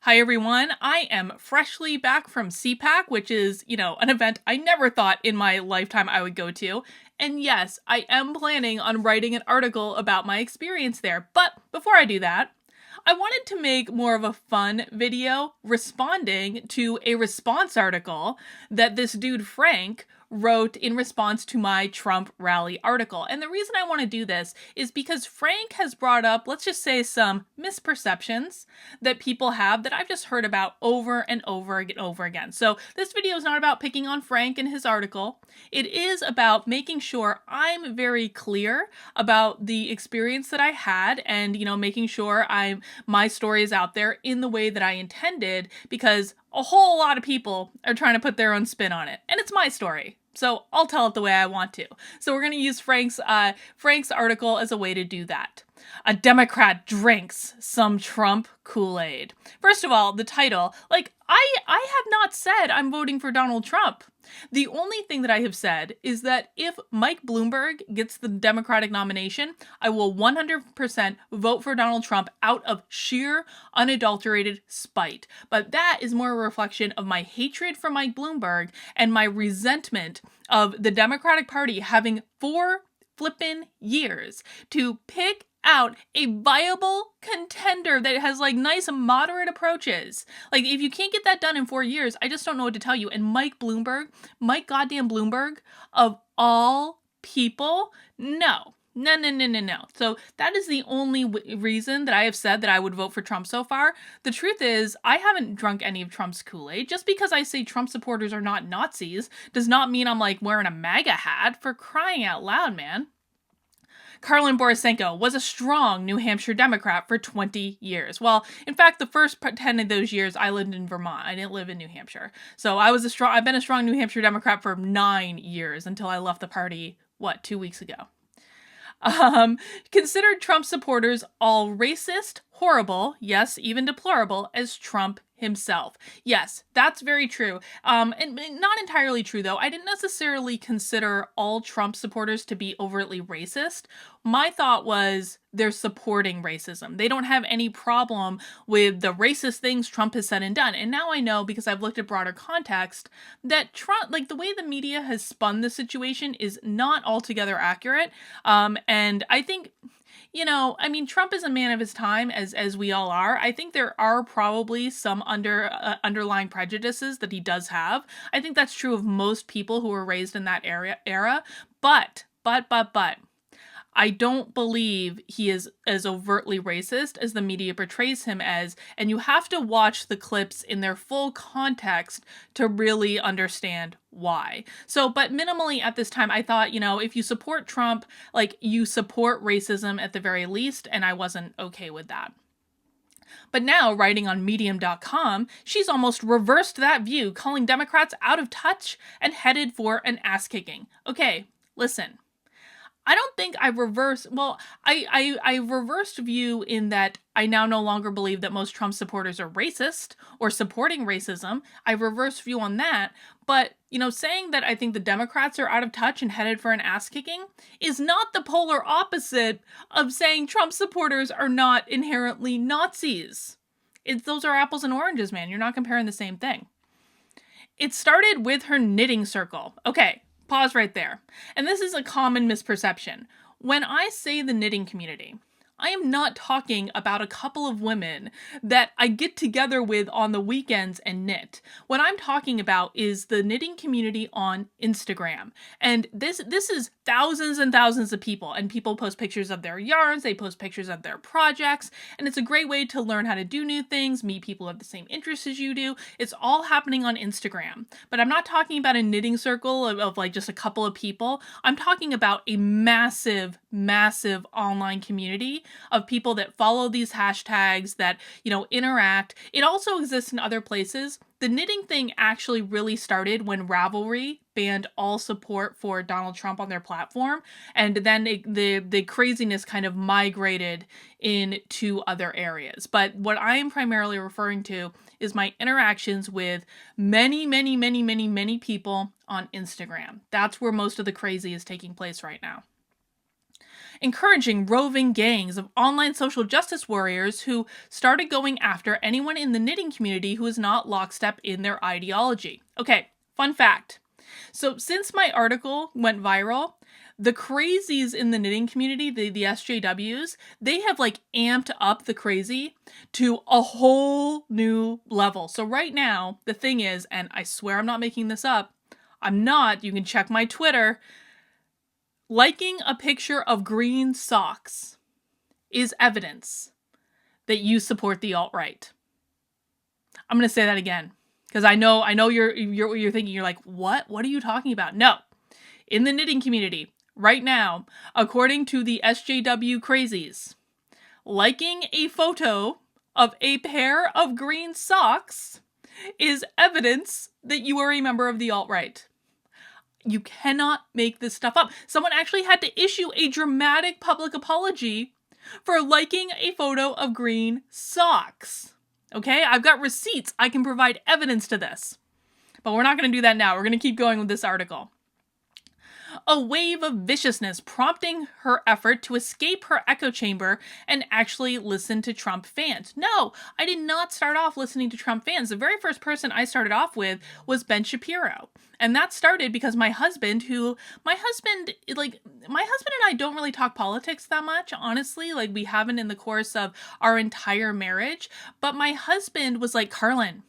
Hi everyone, I am freshly back from CPAC, which is, an event I never thought in my lifetime I would go to. And yes, I am planning on writing an article about my experience there. But before I do that, I wanted to make more of a fun video responding to a response article that this dude Frank wrote in response to my Trump rally article. And the reason I want to do this is because Frank has brought up, let's just say, some misperceptions that people have that I've just heard about over and over and over again. So this video is not about picking on Frank and his article. It is about making sure I'm very clear about the experience that I had and, making sure my story is out there in the way that I intended, because a whole lot of people are trying to put their own spin on it. And it's my story, so I'll tell it the way I want to. So we're going to use Frank's article as a way to do that. A Democrat drinks some Trump Kool-Aid. First of all, the title, I have not said I'm voting for Donald Trump. The only thing that I have said is that if Mike Bloomberg gets the Democratic nomination, I will 100% vote for Donald Trump out of sheer, unadulterated spite. But that is more a reflection of my hatred for Mike Bloomberg and my resentment of the Democratic Party having 4 flippin' years to pick out a viable contender that has nice moderate approaches. If you can't get that done in 4 years, I just don't know what to tell you. And Mike goddamn Bloomberg, of all people, no. So that is the only reason that I have said that I would vote for Trump so far. The truth is, I haven't drunk any of Trump's Kool-Aid. Just because I say Trump supporters are not Nazis does not mean I'm wearing a MAGA hat. For crying out loud, man. Borisenko was a strong New Hampshire Democrat for 20 years. Well, in fact, the first 10 of those years I lived in Vermont. I didn't live in New Hampshire. So I've been a strong New Hampshire Democrat for 9 years until I left the party, 2 weeks ago. Considered Trump supporters all racist, horrible, yes, even deplorable, as Trump himself. Yes, that's very true. And not entirely true, though. I didn't necessarily consider all Trump supporters to be overtly racist. My thought was they're supporting racism. They don't have any problem with the racist things Trump has said and done. And now I know, because I've looked at broader context, that Trump, the way the media has spun the situation is not altogether accurate. And I think, Trump is a man of his time, as we all are. I think there are probably some underlying prejudices that he does have. I think that's true of most people who were raised in that era. But, I don't believe he is as overtly racist as the media portrays him as, and you have to watch the clips in their full context to really understand why. So, but minimally at this time, I thought, if you support Trump, you support racism at the very least, and I wasn't okay with that. But now, writing on Medium.com, she's almost reversed that view, calling Democrats out of touch and headed for an ass-kicking. Okay, listen. I don't think I reversed, I reversed view in that I now no longer believe that most Trump supporters are racist or supporting racism. I reversed view on that, but, saying that I think the Democrats are out of touch and headed for an ass-kicking is not the polar opposite of saying Trump supporters are not inherently Nazis. Those are apples and oranges, man. You're not comparing the same thing. It started with her knitting circle. Okay. Pause right there. And this is a common misperception. When I say the knitting community, I am not talking about a couple of women that I get together with on the weekends and knit. What I'm talking about is the knitting community on Instagram. And this is thousands and thousands of people. And people post pictures of their yarns, they post pictures of their projects, and it's a great way to learn how to do new things, meet people who have the same interests as you do. It's all happening on Instagram. But I'm not talking about a knitting circle of just a couple of people. I'm talking about a massive online community of people that follow these hashtags, that, interact. It also exists in other places. The knitting thing actually really started when Ravelry banned all support for Donald Trump on their platform, and then the craziness kind of migrated into other areas. But what I am primarily referring to is my interactions with many people on Instagram. That's where most of the crazy is taking place right now. encouraging roving gangs of online social justice warriors who started going after anyone in the knitting community who is not lockstep in their ideology. Okay, fun fact. So since my article went viral, the crazies in the knitting community, the SJWs, they have like amped up the crazy to a whole new level. So right now, the thing is, and I swear I'm not making this up, I'm not, you can check my Twitter, liking a picture of green socks is evidence that you support the alt-right. I'm going to say that again, because I know you're thinking, you're like, what are you talking about? No, in the knitting community, right now, according to the SJW crazies, liking a photo of a pair of green socks is evidence that you are a member of the alt-right. You cannot make this stuff up. Someone actually had to issue a dramatic public apology for liking a photo of green socks. Okay, I've got receipts. I can provide evidence to this. But we're not going to do that now. We're going to keep going with this article. A wave of viciousness prompting her effort to escape her echo chamber and actually listen to Trump fans. No, I did not start off listening to Trump fans. The very first person I started off with was Ben Shapiro. And that started because my husband and I don't really talk politics that much, honestly. Like, we haven't in the course of our entire marriage. But my husband was like, Carlin,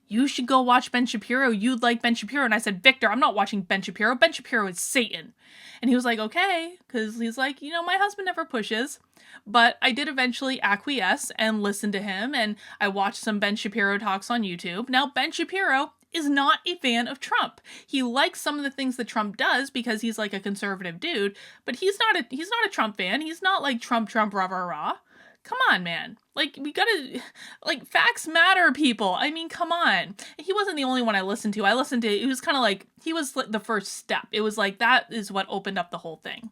you should go watch Ben Shapiro. You'd like Ben Shapiro. And I said, Victor, I'm not watching Ben Shapiro. Ben Shapiro is Satan. And he was like, okay, because he's like, my husband never pushes. But I did eventually acquiesce and listen to him. And I watched some Ben Shapiro talks on YouTube. Now, Ben Shapiro is not a fan of Trump. He likes some of the things that Trump does because he's like a conservative dude. But he's not a Trump fan. He's not like Trump, rah, rah, rah. Come on, man. Like, we gotta, like, facts matter, people. I mean, come on. He wasn't the only one I listened to. It was kind of like, he was like the first step. It was like, that is what opened up the whole thing.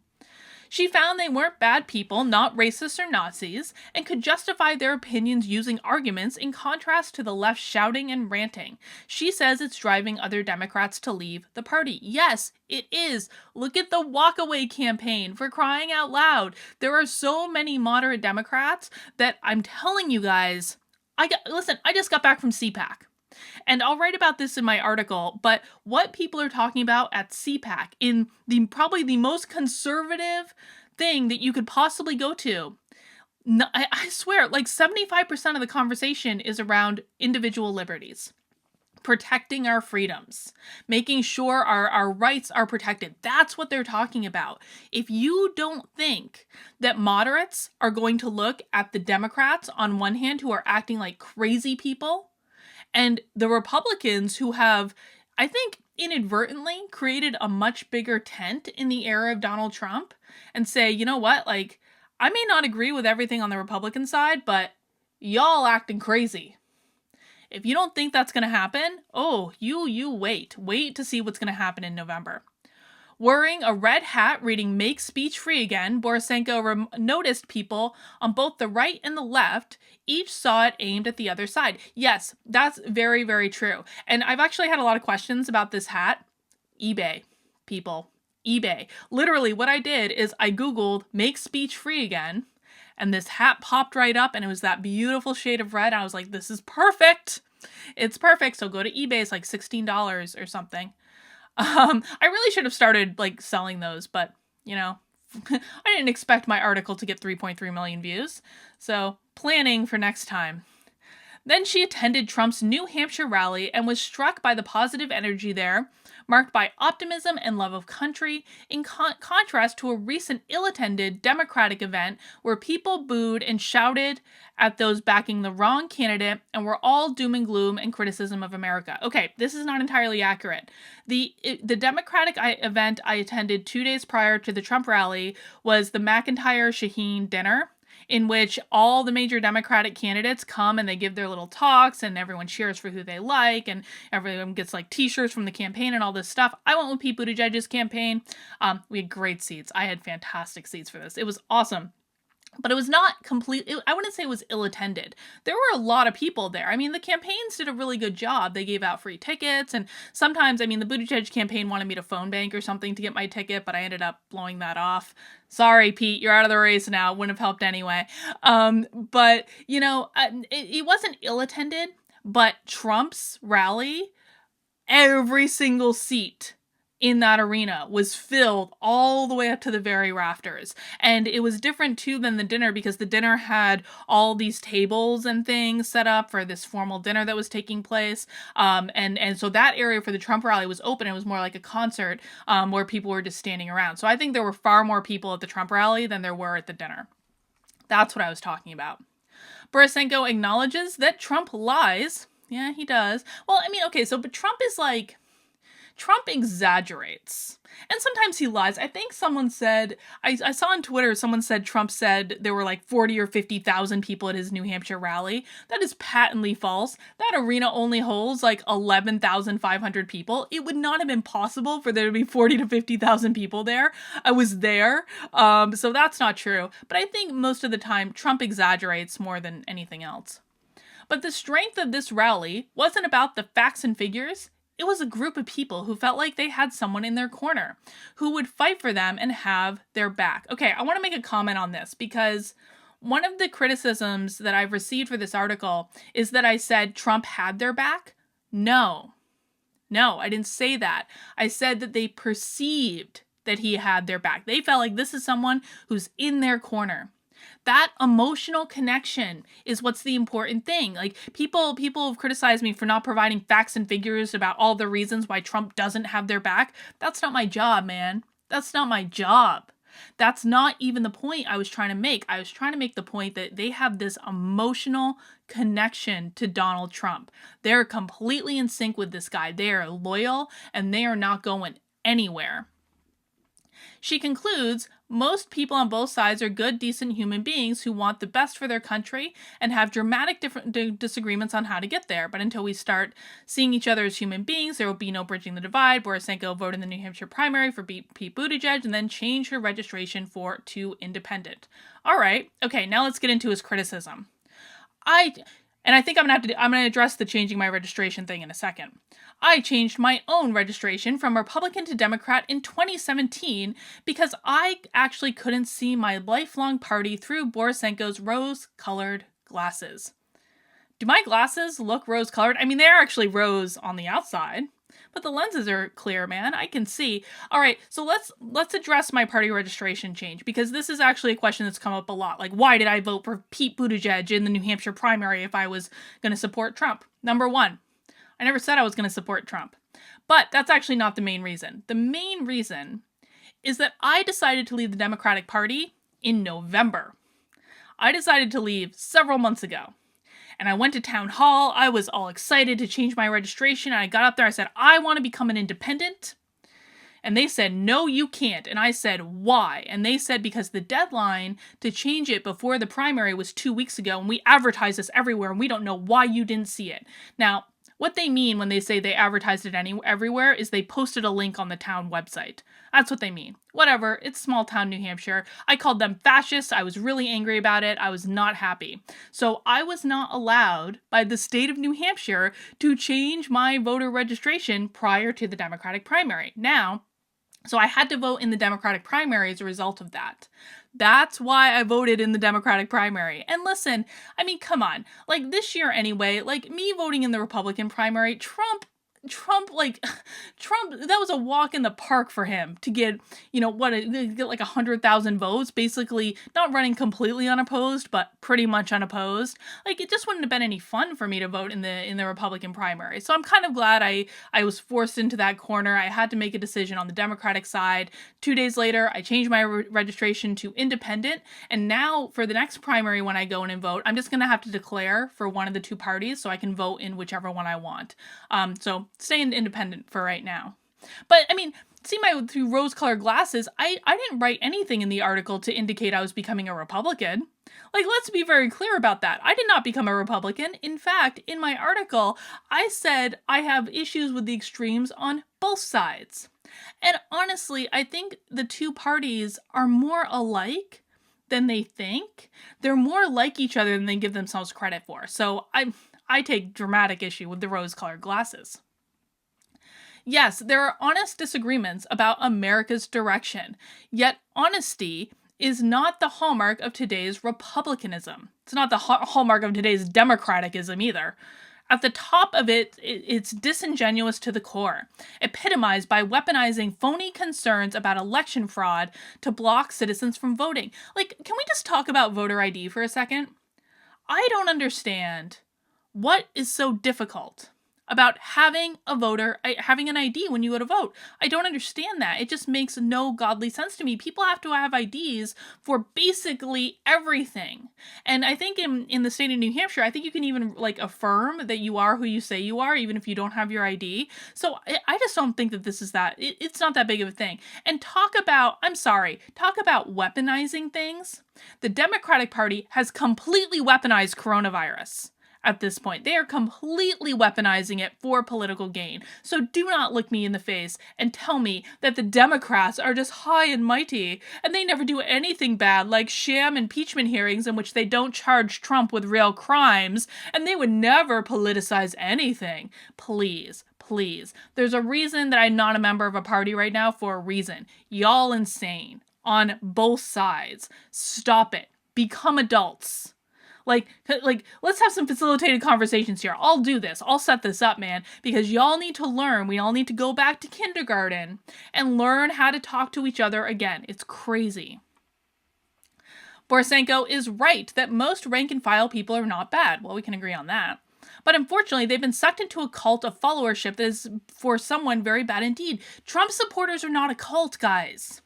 She found they weren't bad people, not racists or Nazis, and could justify their opinions using arguments in contrast to the left shouting and ranting. She says it's driving other Democrats to leave the party. Yes, it is. Look at the walkaway campaign, for crying out loud. There are so many moderate Democrats that I'm telling you guys, I just got back from CPAC. And I'll write about this in my article, but what people are talking about at CPAC, in probably the most conservative thing that you could possibly go to, I swear, like 75% of the conversation is around individual liberties, protecting our freedoms, making sure our rights are protected. That's what they're talking about. If you don't think that moderates are going to look at the Democrats on one hand who are acting like crazy people, and the Republicans who have, I think, inadvertently created a much bigger tent in the era of Donald Trump, and say, you know what, like, I may not agree with everything on the Republican side, but y'all acting crazy. If you don't think that's going to happen, you wait to see what's going to happen in November. Wearing a red hat reading Make Speech Free Again, Borisenko noticed people on both the right and the left each saw it aimed at the other side. Yes, that's very, very true. And I've actually had a lot of questions about this hat. eBay, people. eBay. Literally, what I did is I Googled Make Speech Free Again, and this hat popped right up, and it was that beautiful shade of red. I was like, this is perfect. It's perfect. So go to eBay. It's like $16 or something. I really should have started like selling those, but I didn't expect my article to get 3.3 million views. So planning for next time. Then she attended Trump's New Hampshire rally and was struck by the positive energy there, marked by optimism and love of country, in contrast to a recent ill-attended Democratic event where people booed and shouted at those backing the wrong candidate and were all doom and gloom and criticism of America. Okay, this is not entirely accurate. The Democratic event I attended 2 days prior to the Trump rally was the McIntyre Shaheen dinner, in which all the major Democratic candidates come and they give their little talks and everyone cheers for who they like and everyone gets like t-shirts from the campaign and all this stuff. I went with Pete Buttigieg's campaign. We had great seats. I had fantastic seats for this. It was awesome. But it was not complete. I wouldn't say it was ill-attended. There were a lot of people there. I mean, the campaigns did a really good job. They gave out free tickets, and sometimes, I mean, the Buttigieg campaign wanted me to phone bank or something to get my ticket, but I ended up blowing that off. Sorry, Pete, you're out of the race now. Wouldn't have helped anyway. But, you know, it wasn't ill-attended, but Trump's rally, every single seat in that arena was filled all the way up to the very rafters. And it was different too than the dinner, because the dinner had all these tables and things set up for this formal dinner that was taking place. And so that area for the Trump rally was open. It was more like a concert where people were just standing around. So I think there were far more people at the Trump rally than there were at the dinner. That's what I was talking about. Borisenko acknowledges that Trump lies. Yeah, he does. Well, I mean, okay, so, but Trump exaggerates. And sometimes he lies. I think someone said, I saw on Twitter, someone said Trump said there were like 40 or 50,000 people at his New Hampshire rally. That is patently false. That arena only holds like 11,500 people. It would not have been possible for there to be 40 to 50,000 people there. I was there. So that's not true. But I think most of the time Trump exaggerates more than anything else. But the strength of this rally wasn't about the facts and figures. It was a group of people who felt like they had someone in their corner who would fight for them and have their back. Okay, I want to make a comment on this, because one of the criticisms that I've received for this article is that I said Trump had their back. No, I didn't say that. I said that they perceived that he had their back. They felt like this is someone who's in their corner. That emotional connection is what's the important thing. Like, people have criticized me for not providing facts and figures about all the reasons why Trump doesn't have their back. That's not my job, man. That's not my job. That's not even the point I was trying to make. I was trying to make the point that they have this emotional connection to Donald Trump. They're completely in sync with this guy. They are loyal, and they are not going anywhere. She concludes, most people on both sides are good, decent human beings who want the best for their country and have dramatic disagreements on how to get there. But until we start seeing each other as human beings, there will be no bridging the divide. Borisenko voted in the New Hampshire primary for Pete Buttigieg and then changed her registration to independent. All right. Okay, now let's get into his criticism. I think I'm gonna address the changing my registration thing in a second. I changed my own registration from Republican to Democrat in 2017 because I actually couldn't see my lifelong party through Borisenko's rose-colored glasses. Do my glasses look rose-colored? I mean, they're actually rose on the outside, but the lenses are clear, man. I can see. All right, so let's address my party registration change, because this is actually a question that's come up a lot. Like, why did I vote for Pete Buttigieg in the New Hampshire primary if I was going to support Trump? Number one, I never said I was going to support Trump. But that's actually not the main reason. The main reason is that I decided to leave the Democratic Party in November. I decided to leave several months ago. And I went to town hall. I was all excited to change my registration. And I got up there. I said, I want to become an independent. And they said, no, you can't. And I said, why? And they said, because the deadline to change it before the primary was 2 weeks ago. And we advertised this everywhere. And we don't know why you didn't see it. Now, what they mean when they say they advertised it everywhere is they posted a link on the town website. That's what they mean. Whatever, it's small town New Hampshire. I called them fascists. I was really angry about it. I was not happy. So I was not allowed by the state of New Hampshire to change my voter registration prior to the Democratic primary. So I had to vote in the Democratic primary as a result of that. That's why I voted in the Democratic primary. And listen, I mean, come on. Like, this year anyway, like, me voting in the Republican primary, Trump, that was a walk in the park for him to get, get like 100,000 votes, basically not running completely unopposed, but pretty much unopposed. Like, it just wouldn't have been any fun for me to vote in the Republican primary. So I'm kind of glad I was forced into that corner. I had to make a decision on the Democratic side. 2 days later, I changed my registration to independent. And now for the next primary, when I go in and vote, I'm just going to have to declare for one of the two parties so I can vote in whichever one I want. So staying independent for right now. But I mean, through rose-colored glasses, I didn't write anything in the article to indicate I was becoming a Republican. Like, let's be very clear about that. I did not become a Republican. In fact, in my article, I said I have issues with the extremes on both sides. And honestly, I think the two parties are more alike than they think. They're more like each other than they give themselves credit for. So I take dramatic issue with the rose-colored glasses. Yes, there are honest disagreements about America's direction, yet honesty is not the hallmark of today's republicanism. It's not the hallmark of today's democraticism either. At the top of it, it's disingenuous to the core, epitomized by weaponizing phony concerns about election fraud to block citizens from voting. Like, can we just talk about voter ID for a second? I don't understand what is so difficult about having an ID when you go to vote. I don't understand that. It just makes no godly sense to me. People have to have IDs for basically everything. And I think in the state of New Hampshire, I think you can even like affirm that you are who you say you are, even if you don't have your ID. So I just don't think that this is it's not that big of a thing. And talk about weaponizing things. The Democratic Party has completely weaponized coronavirus. At this point, they are completely weaponizing it for political gain. So do not look me in the face and tell me that the Democrats are just high and mighty and they never do anything bad, like sham impeachment hearings in which they don't charge Trump with real crimes and they would never politicize anything. Please. There's a reason that I'm not a member of a party right now, for a reason. Y'all insane on both sides. Stop it. Become adults. Like, let's have some facilitated conversations here. I'll do this. I'll set this up, man, because y'all need to learn. We all need to go back to kindergarten and learn how to talk to each other again. It's crazy. Borisenko is right that most rank-and-file people are not bad. Well, we can agree on that. But unfortunately, they've been sucked into a cult of followership that is, for someone, very bad indeed. Trump supporters are not a cult, guys.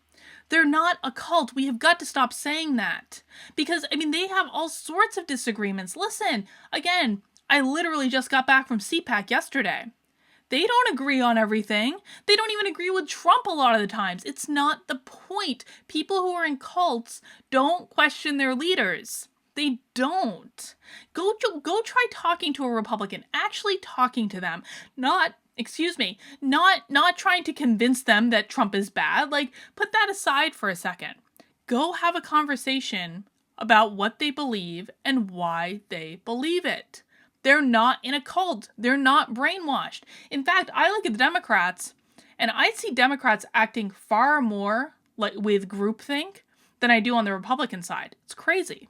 They're not a cult. We have got to stop saying that. Because, they have all sorts of disagreements. Listen, again, I literally just got back from CPAC yesterday. They don't agree on everything. They don't even agree with Trump a lot of the times. It's not the point. People who are in cults don't question their leaders. They don't. Go try talking to a Republican. Actually talking to them. Not trying to convince them that Trump is bad. Like, put that aside for a second. Go have a conversation about what they believe and why they believe it. They're not in a cult. They're not brainwashed. In fact, I look at the Democrats and I see Democrats acting far more like with groupthink than I do on the Republican side. It's crazy.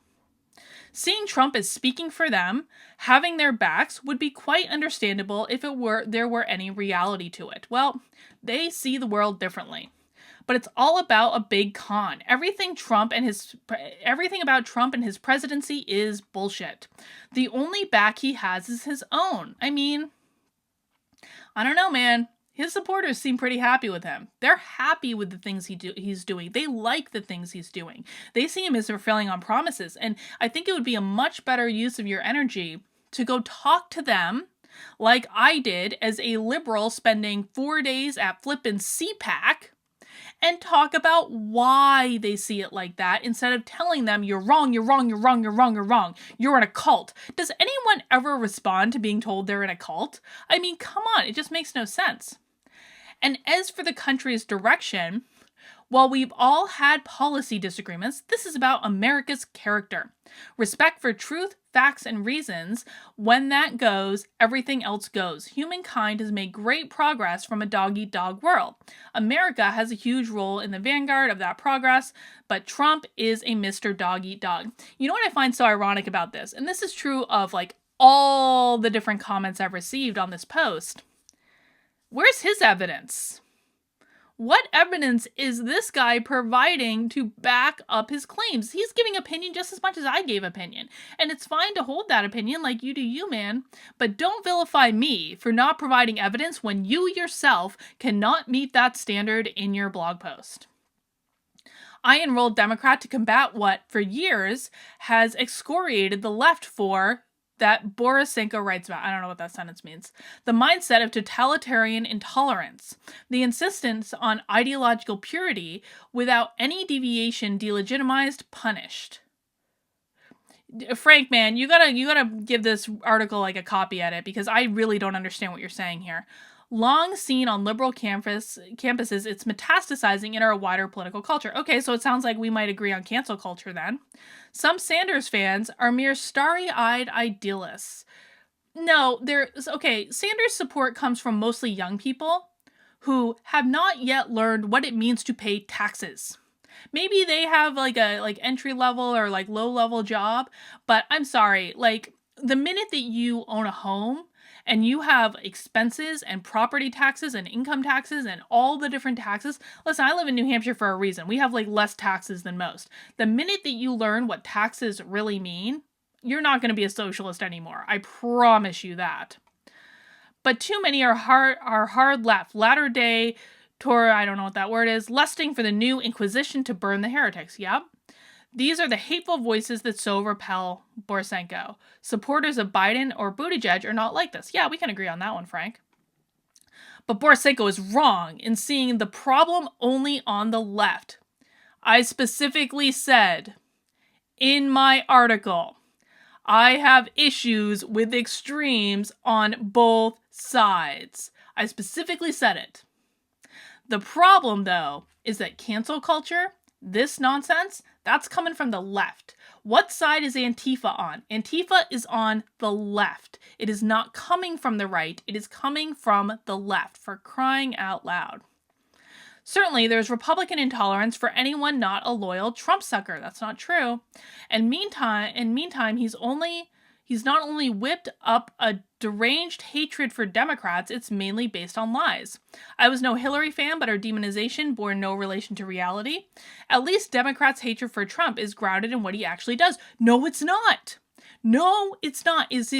Seeing Trump as speaking for them, having their backs, would be quite understandable if there were any reality to it. Well, they see the world differently. But it's all about a big con. Everything about Trump and his presidency is bullshit. The only back he has is his own. I don't know, man. His supporters seem pretty happy with him. They're happy with the things he's doing. They like the things he's doing. They see him as fulfilling on promises. And I think it would be a much better use of your energy to go talk to them like I did as a liberal spending 4 days at flippin' CPAC and talk about why they see it like that instead of telling them you're wrong. You're in a cult. Does anyone ever respond to being told they're in a cult? Come on, it just makes no sense. And as for the country's direction, while we've all had policy disagreements, this is about America's character. Respect for truth, facts, and reasons. When that goes, everything else goes. Humankind has made great progress from a dog-eat-dog world. America has a huge role in the vanguard of that progress, but Trump is a Mr. Dog-Eat-Dog. You know what I find so ironic about this? And this is true of all the different comments I've received on this post. Where's his evidence? What evidence is this guy providing to back up his claims? He's giving opinion just as much as I gave opinion. And it's fine to hold that opinion like you do you, man. But don't vilify me for not providing evidence when you yourself cannot meet that standard in your blog post. I enrolled Democrat to combat what, for years, has excoriated the left for that Borisenko writes about. I don't know what that sentence means. The mindset of totalitarian intolerance. The insistence on ideological purity without any deviation delegitimized, punished. Frank, man, you gotta give this article a copy edit because I really don't understand what you're saying here. Long seen on liberal campuses, it's metastasizing in our wider political culture. Okay, so it sounds like we might agree on cancel culture then. Some Sanders fans are mere starry-eyed idealists. No, Sanders' support comes from mostly young people who have not yet learned what it means to pay taxes. Maybe they have like a entry level or like low level job, but I'm sorry, like the minute that you own a home and you have expenses and property taxes and income taxes and all the different taxes. Listen, I live in New Hampshire for a reason. We have like less taxes than most. The minute that you learn what taxes really mean, you're not going to be a socialist anymore. I promise you that. But too many are hard left, latter day Torah, I don't know what that word is, lusting for the new Inquisition to burn the heretics. Yep. These are the hateful voices that so repel Borisenko. Supporters of Biden or Buttigieg are not like this. Yeah, we can agree on that one, Frank. But Borisenko is wrong in seeing the problem only on the left. I specifically said in my article, I have issues with extremes on both sides. I specifically said it. The problem, though, is that cancel culture, this nonsense, that's coming from the left. What side is Antifa on? Antifa is on the left. It is not coming from the right. It is coming from the left, for crying out loud. Certainly, there's Republican intolerance for anyone not a loyal Trump sucker. That's not true. And meantime, he's not only whipped up a deranged hatred for Democrats, it's mainly based on lies. I was no Hillary fan, but her demonization bore no relation to reality. At least Democrats' hatred for Trump is grounded in what he actually does. No, it's not. No, it's not. It's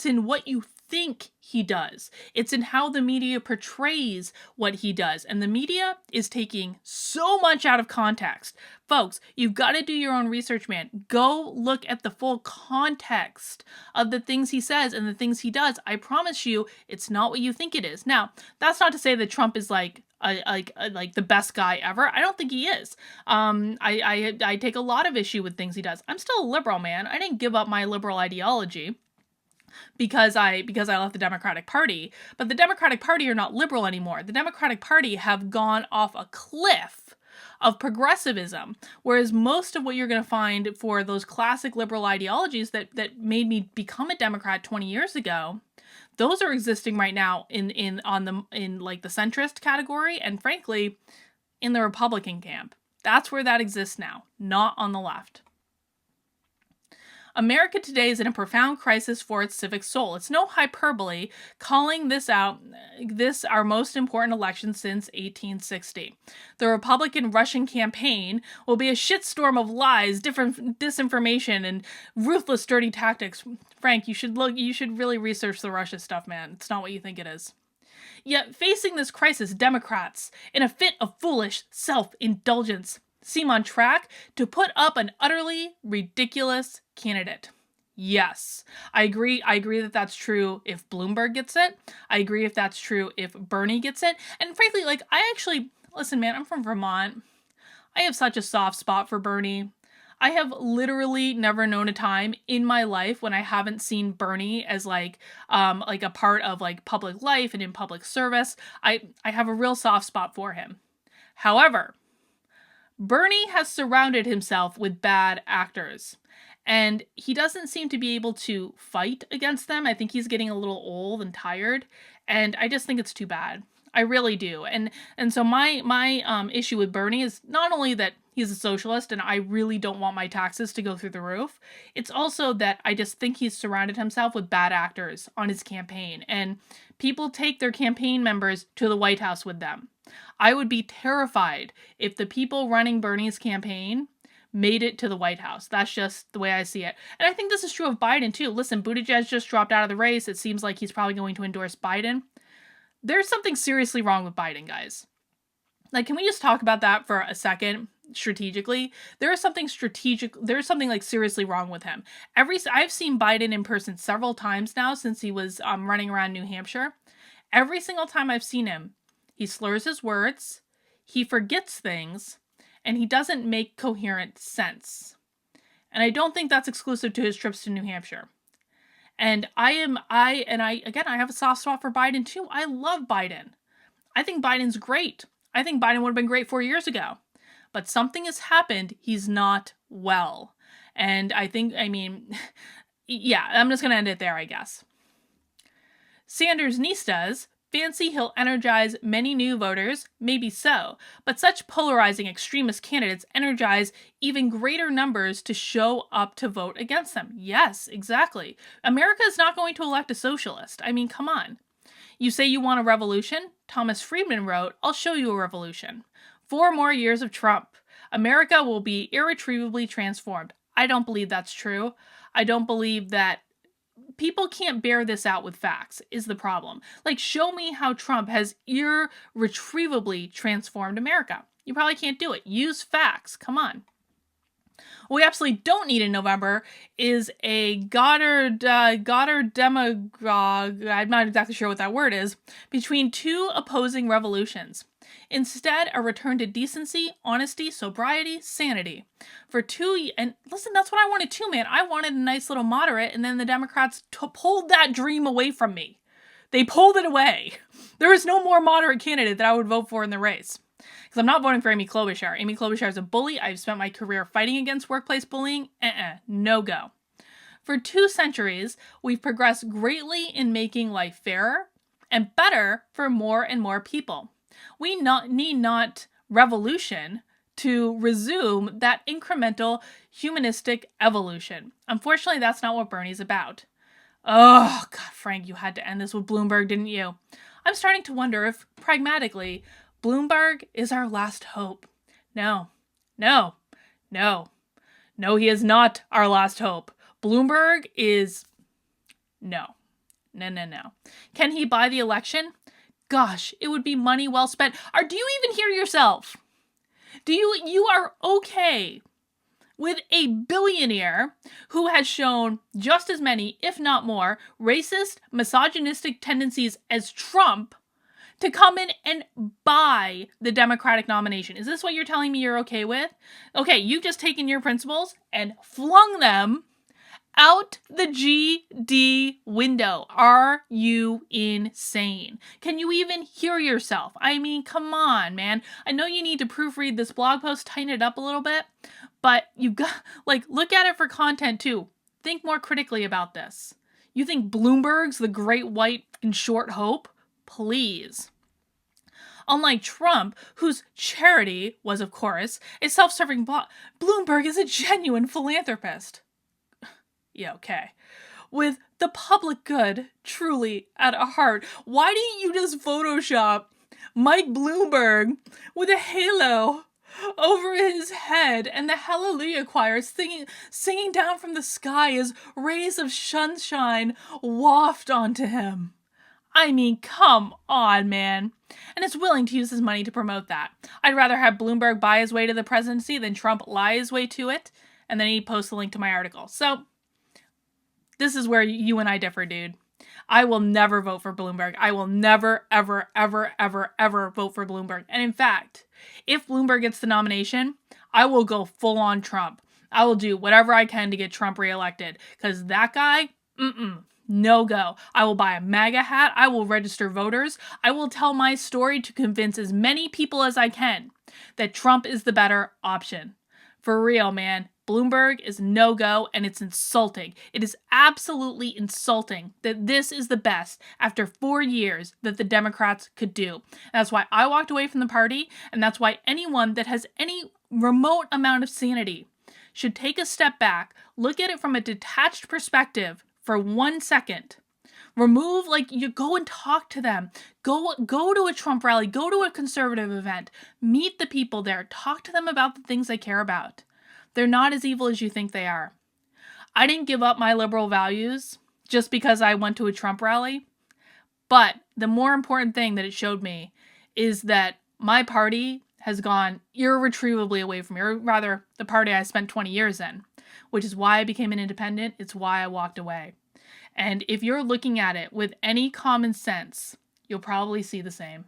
in what you think he does. It's in how the media portrays what he does. And the media is taking so much out of context. Folks, you've got to do your own research, man. Go look at the full context of the things he says and the things he does. I promise you, it's not what you think it is. Now, that's not to say that Trump is like the best guy ever. I don't think he is. I take a lot of issue with things he does. I'm still a liberal, man. I didn't give up my liberal ideology because I left the Democratic Party. But the Democratic Party are not liberal anymore. The Democratic Party have gone off a cliff of progressivism, whereas most of what you're going to find for those classic liberal ideologies that made me become a Democrat 20 years ago, those are existing right now in like the centrist category, and frankly, in the Republican camp. That's where that exists now, not on the left. America today is in a profound crisis for its civic soul. It's no hyperbole calling this our most important election since 1860. The Republican Russian campaign will be a shitstorm of lies, disinformation, and ruthless, dirty tactics. Frank, you should really research the Russia stuff, man. It's not what you think it is. Yet, facing this crisis, Democrats, in a fit of foolish self-indulgence, seem on track to put up an utterly ridiculous candidate. Yes, I agree that that's true if Bloomberg gets it. I agree if that's true if Bernie gets it. And frankly, listen, man, I'm from Vermont. I have such a soft spot for Bernie. I have literally never known a time in my life when I haven't seen Bernie as like a part of like public life and in public service. I have a real soft spot for him. However, Bernie has surrounded himself with bad actors, and he doesn't seem to be able to fight against them. I think he's getting a little old and tired, and I just think it's too bad. I really do. And so my issue with Bernie is not only that he's a socialist and I really don't want my taxes to go through the roof, it's also that I just think he's surrounded himself with bad actors on his campaign, and people take their campaign members to the White House with them. I would be terrified if the people running Bernie's campaign made it to the White House. That's just the way I see it. And I think this is true of Biden, too. Listen, Buttigieg just dropped out of the race. It seems like he's probably going to endorse Biden. There's something seriously wrong with Biden, guys. Like, can we just talk about that for a second? Strategically, there's something like seriously wrong with him. I've seen Biden in person several times now since he was running around New Hampshire. Every single time I've seen him, he slurs his words, he forgets things, and he doesn't make coherent sense. And I don't think that's exclusive to his trips to New Hampshire. And I have a soft spot for Biden too. I love Biden. I think Biden's great. I think Biden would have been great 4 years ago. But something has happened. He's not well. And yeah, I'm just going to end it there, I guess. Sanders' niece does. Fancy he'll energize many new voters? Maybe so. But such polarizing extremist candidates energize even greater numbers to show up to vote against them. Yes, exactly. America is not going to elect a socialist. I mean, come on. You say you want a revolution? Thomas Friedman wrote, I'll show you a revolution. 4 more years of Trump. America will be irretrievably transformed. I don't believe that's true. I don't believe that people can't bear this out with facts is the problem. Like, show me how Trump has irretrievably transformed America. You probably can't do it. Use facts. Come on. What we absolutely don't need in November is a Goddard demagogue, I'm not exactly sure what that word is, between two opposing revolutions. Instead, a return to decency, honesty, sobriety, sanity. And listen, that's what I wanted too, man. I wanted a nice little moderate, and then the Democrats pulled that dream away from me. They pulled it away. There is no more moderate candidate that I would vote for in the race. Because I'm not voting for Amy Klobuchar. Amy Klobuchar is a bully. I've spent my career fighting against workplace bullying. No go. For 2 centuries, we've progressed greatly in making life fairer and better for more and more people. We need not revolution to resume that incremental humanistic evolution. Unfortunately, that's not what Bernie's about. Oh, God, Frank, you had to end this with Bloomberg, didn't you? I'm starting to wonder if, pragmatically, Bloomberg is our last hope. No, he is not our last hope. Bloomberg is... No. Can he buy the election? Gosh, it would be money well spent. Do you even hear yourself? You are okay with a billionaire who has shown just as many, if not more, racist, misogynistic tendencies as Trump to come in and buy the Democratic nomination? Is this what you're telling me you're okay with? Okay, you've just taken your principles and flung them out the GD window. Are you insane? Can you even hear yourself? I mean, come on, man. I know you need to proofread this blog post, tighten it up a little bit, but you got, look at it for content too. Think more critically about this. You think Bloomberg's the great white and short hope? Please. Unlike Trump, whose charity was, of course, a self-serving Bloomberg is a genuine philanthropist. Yeah, okay. With the public good truly at heart, why didn't you just Photoshop Mike Bloomberg with a halo over his head and the Hallelujah choir singing down from the sky as rays of sunshine waft onto him? I mean, come on, man. And is willing to use his money to promote that. I'd rather have Bloomberg buy his way to the presidency than Trump lie his way to it, and then he posts a link to my article. So, this is where you and I differ, dude. I will never vote for Bloomberg. I will never, ever, ever, ever, ever vote for Bloomberg. And in fact, if Bloomberg gets the nomination, I will go full on Trump. I will do whatever I can to get Trump reelected. Because that guy, no go. I will buy a MAGA hat. I will register voters. I will tell my story to convince as many people as I can that Trump is the better option. For real, man. Bloomberg is no-go, and it's insulting. It is absolutely insulting that this is the best after 4 years that the Democrats could do. And that's why I walked away from the party, and that's why anyone that has any remote amount of sanity should take a step back, look at it from a detached perspective for 1 second. Remove, you go and talk to them. Go to a Trump rally. Go to a conservative event. Meet the people there. Talk to them about the things they care about. They're not as evil as you think they are. I didn't give up my liberal values just because I went to a Trump rally. But the more important thing that it showed me is that my party has gone irretrievably away from me, or rather, the party I spent 20 years in, which is why I became an independent. It's why I walked away. And if you're looking at it with any common sense, you'll probably see the same.